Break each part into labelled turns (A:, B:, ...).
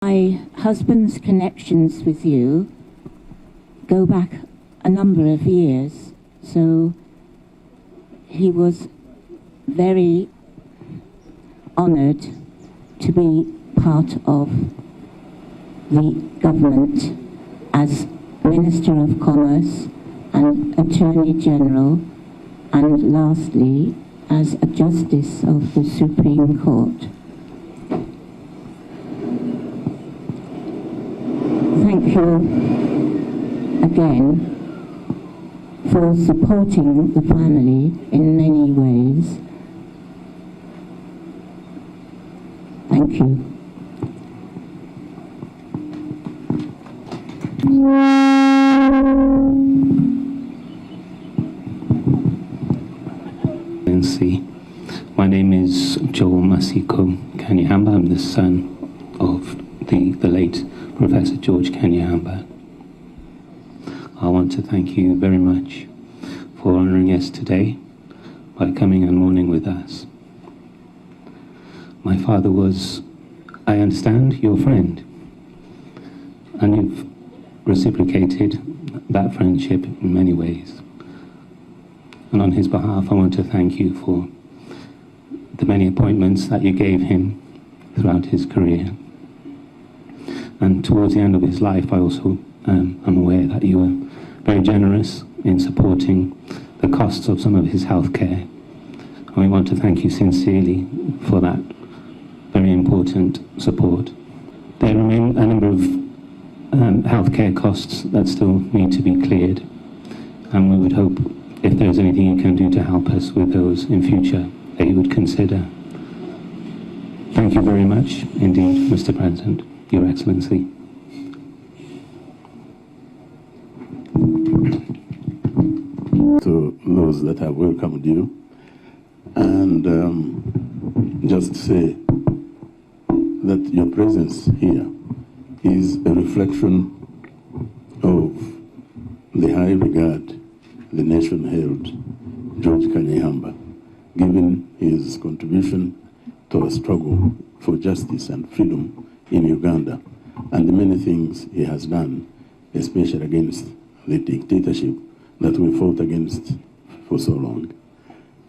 A: My husband's connections with you go back a number of years, so he was very honoured to be part of the government as Minister of Commerce and Attorney General, and lastly as a Justice of the Supreme Court. Thank you again for supporting the family in many ways. Thank you.
B: My name is Joel Masiko Kanyeihamba. I'm the son of the late Professor George Kanyeihamba. I want to thank you very much for honouring us today by coming and mourning with us. My father was, I understand, your friend, and you've reciprocated that friendship in many ways. And on his behalf, I want to thank you for the many appointments that you gave him throughout his career. And towards the end of his life, I also am aware that you were very generous in supporting the costs of some of his health care. And we want to thank you sincerely for that very important support. There remain a number of healthcare costs that still need to be cleared, and we would hope if there's anything you can do to help us with those in future that you would consider. Thank you very much indeed, Mr. President, Your Excellency.
C: To those that have welcomed you, and just say that your presence here is a reflection of the high regard the nation held George Kanyeihamba, given his contribution to a struggle for justice and freedom in Uganda, and the many things he has done, especially against the dictatorship that we fought against for so long.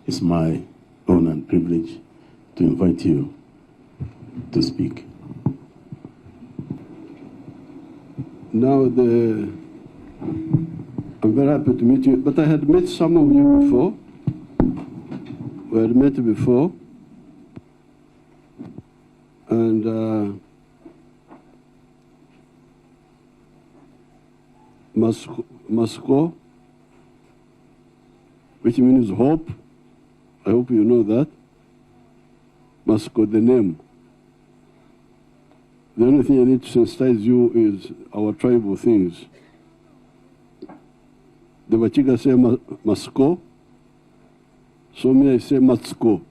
C: It's my honor and privilege to invite you to speak.
D: Now I'm very happy to meet you, but I had met some of you before. We had met before, and Masco, which means hope. I hope you know that. Masco, the name. The only thing I need to sensitize you is our tribal things. The Bachiga say Masco, so me I say Matsko.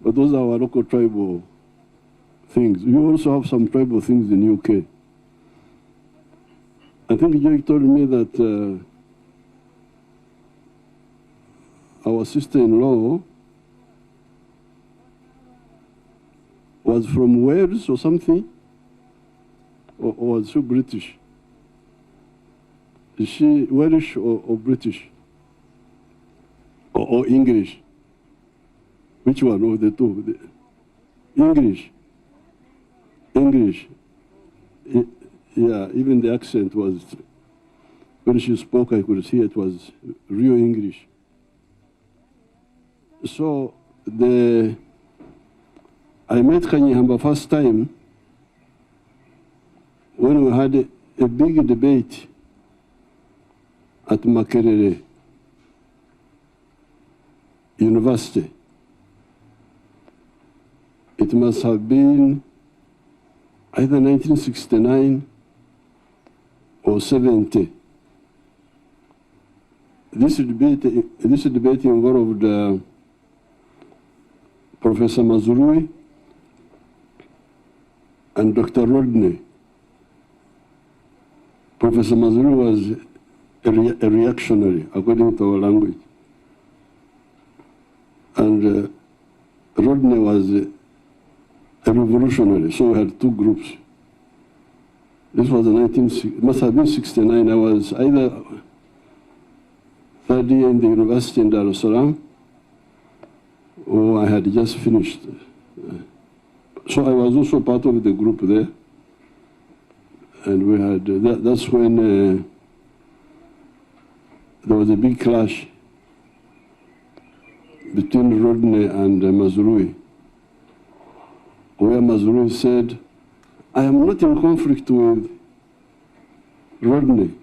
D: But those are our local tribal things. You also have some tribal things in UK. I think Jake told me that our sister-in-law was from Wales or something, or was she British? Is she Welsh or British? Or English? Which one of the two? English. English. Yeah, even the accent was, when she spoke, I could see it was real English. So I met Kanyeihamba first time when we had a big debate at Makerere University. It must have been either 1969 or 70. This debate involved Professor Mazurui and Dr. Rodney. Professor Mazurui was a reactionary, according to our language. And Rodney was a revolutionary. So we had two groups. This was it must have been 69. I was either third year in the university in Dar es Salaam, or I had just finished. So I was also part of the group there. And we had, that's when there was a big clash between Rodney and Mazrui, where Mazrui said, I am not in conflict with Rodney.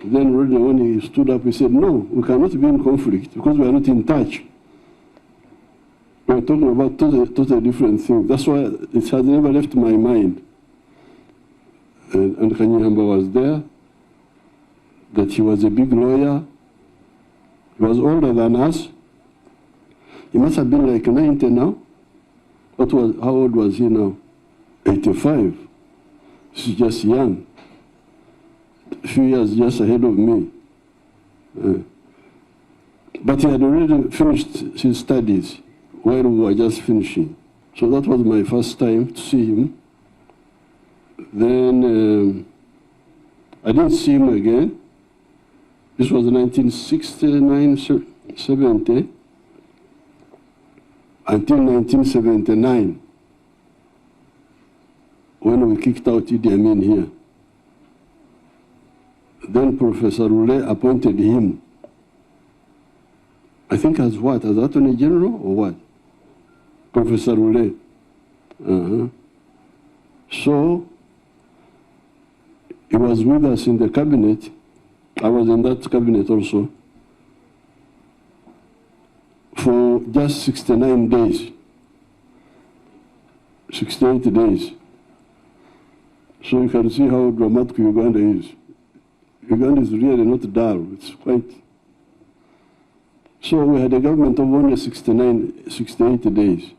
D: Then Rodney, when he stood up, he said, no, we cannot be in conflict because we are not in touch. We are talking about totally different things. That's why it has never left my mind. And Kanyeihamba was there, that he was a big lawyer. He was older than us. He must have been like 90 now. How old was he now? 85. He's just young. A few years just ahead of me. But he had already finished his studies while we were just finishing. So that was my first time to see him. Then I didn't see him again. This was 1969, 70, until 1979, when we kicked out Idi Amin here. Then Professor Rule appointed him, I think as what? As Attorney General or what? Professor Rule. So, he was with us in the cabinet. I was in that cabinet also for just 69 days, 68 days. So you can see how dramatic Uganda is. Uganda is really not dull, it's quite. So we had a government of only 68 days.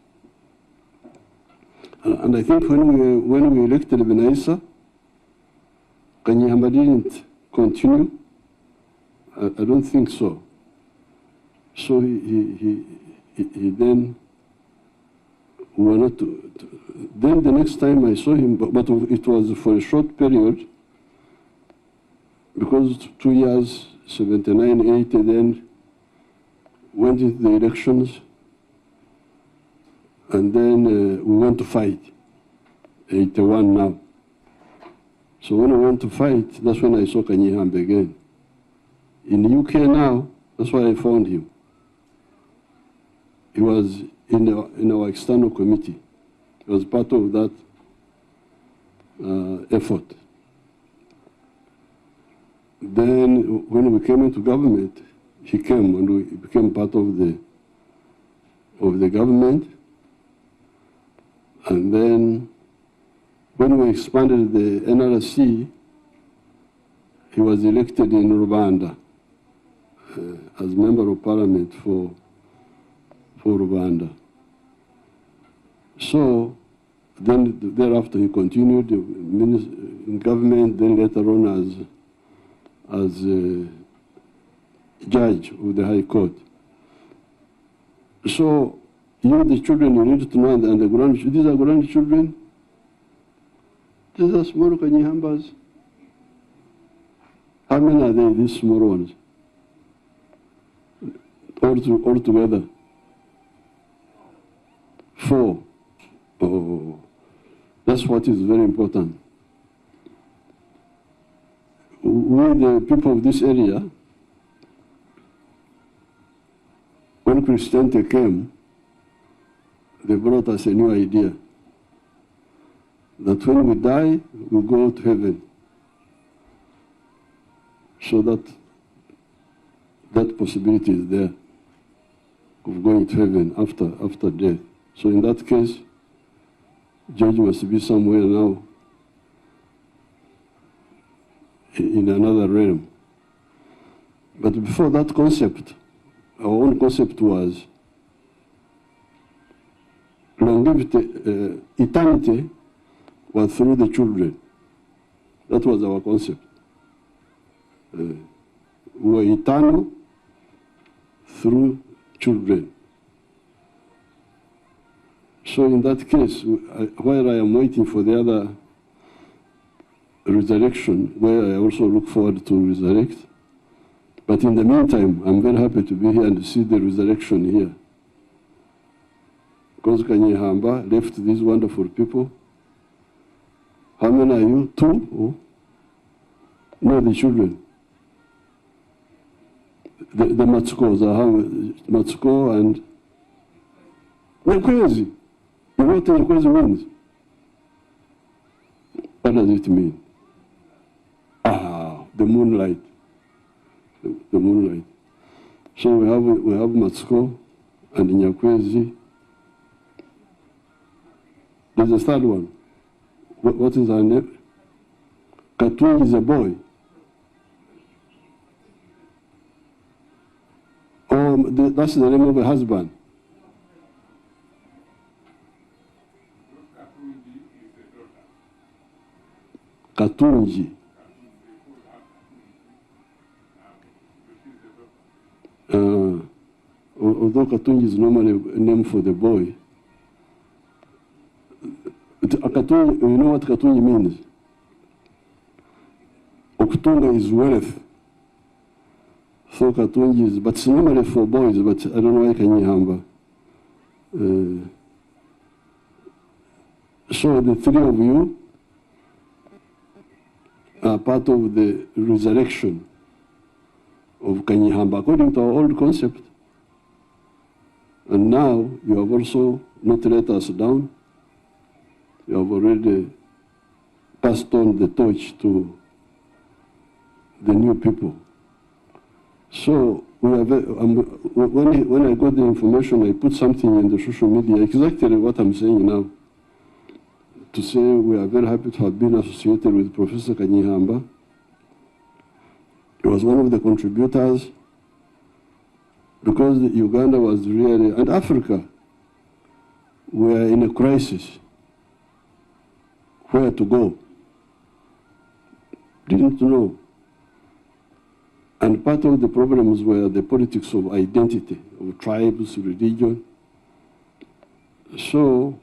D: And I think when we elected Benaisa, Kanyeihamba didn't continue. I don't think so. So he then, we were not then the next time I saw him, but it was for a short period, because 2 years, 79, 80, then went into the elections, and then we went to fight, 81 now. So when I went to fight, that's when I saw Kanyeihamba again. In the UK now, that's why I found him. He was in our external committee. He was part of that effort. Then when we came into government, he came and we became part of the government. And then when we expanded the NRC, he was elected in Rwanda as member of parliament for Rwanda. So then thereafter he continued in government, then later on as a judge of the High Court. So you, the children, you need to know, and the grandchildren, these are grandchildren. These are small Kanyeihambas. How many are they, these small ones? All together? 4. Oh, that's what is very important. We, the people of this area, when Christianity came, they brought us a new idea, that when we die, we go to heaven. So that possibility is there of going to heaven after death. So in that case, George must be somewhere now in another realm. But before that concept, our own concept was longevity, eternity was through the children. That was our concept. We were eternal through children. So in that case, while I am waiting for the other resurrection, where I also look forward to resurrect, but in the meantime, I'm very happy to be here and to see the resurrection here. Because Kanyeihamba left these wonderful people. How many are you? 2? Oh. No, the children. The Matsukos are Matsuko and Nyakwezi. You know what Nyakwezi means? What does it mean? Ah, the moonlight. The moonlight. So we have Matsuko and Nyakwezi. There's a third one. What is her name? Katungi is a boy. Oh, that's the name of a husband. Katungi. Although Katungi is normally a name for the boy, Katungi, you know what Katungi means? Okutunga is wealth. So Katungi is, but it's normally for boys, but I don't know why Kanyeihamba. So the 3 of you are part of the resurrection of Kanyeihamba, according to our old concept. And now you have also not let us down. You have already passed on the torch to the new people. So we have, when I got the information, I put something in the social media, exactly what I'm saying now, to say we are very happy to have been associated with Professor Kanyeihamba. He was one of the contributors, because Uganda was really, and Africa were in a crisis. Where to go? Didn't know. And part of the problems were the politics of identity, of tribes, religion. So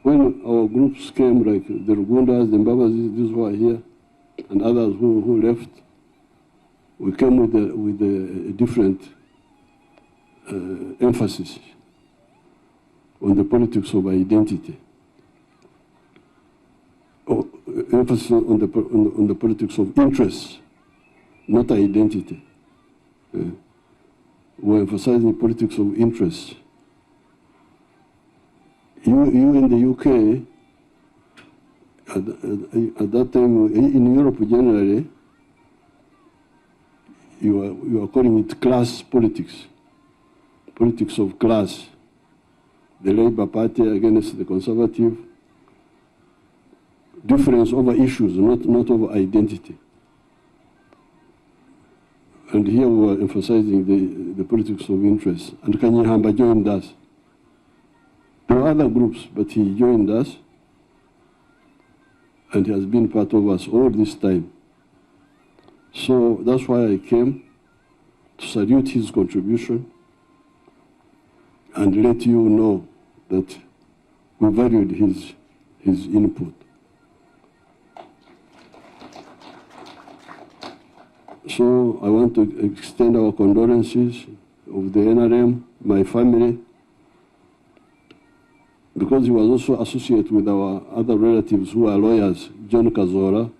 D: when our groups came, like the Rugundas, the Mbabazis, these who are here, and others who left, we came with a different emphasis on the politics of identity. Emphasis on the politics of interests, not identity. We're emphasizing politics of interests. You in the UK, at that time, in Europe generally, you are calling it class politics, politics of class. The Labour Party against the Conservative, difference over issues, not over identity. And here we are emphasizing the politics of interest. And Kanyeihamba joined us. There were other groups, but he joined us, and he has been part of us all this time. So that's why I came to salute his contribution and let you know that we valued his input. So I want to extend our condolences of the NRM, my family, because he was also associated with our other relatives who are lawyers, John Kazora,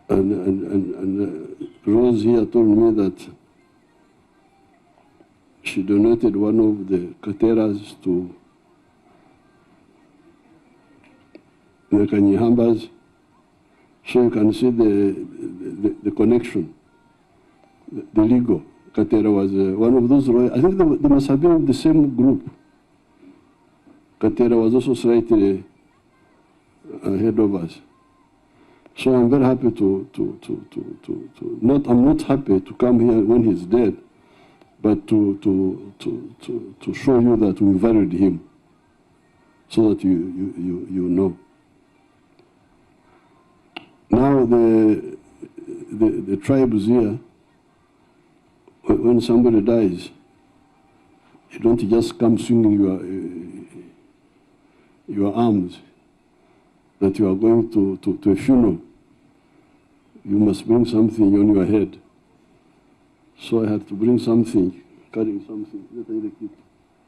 D: and Rose here told me that she donated one of the Kcceas to the Kanyeihambas. So you can see the connection, the legal. Kcca was one of those lawyers. I think they must have been the same group. Kcca was also slightly ahead of us. So I'm very happy I'm not happy to come here when he's dead, but to show you that we valued him, so that you know. Now the tribes here, when somebody dies, You don't just come swinging your arms that you are going to a funeral. You must bring something on your head. So I had to bring something, carrying something. Let me take it.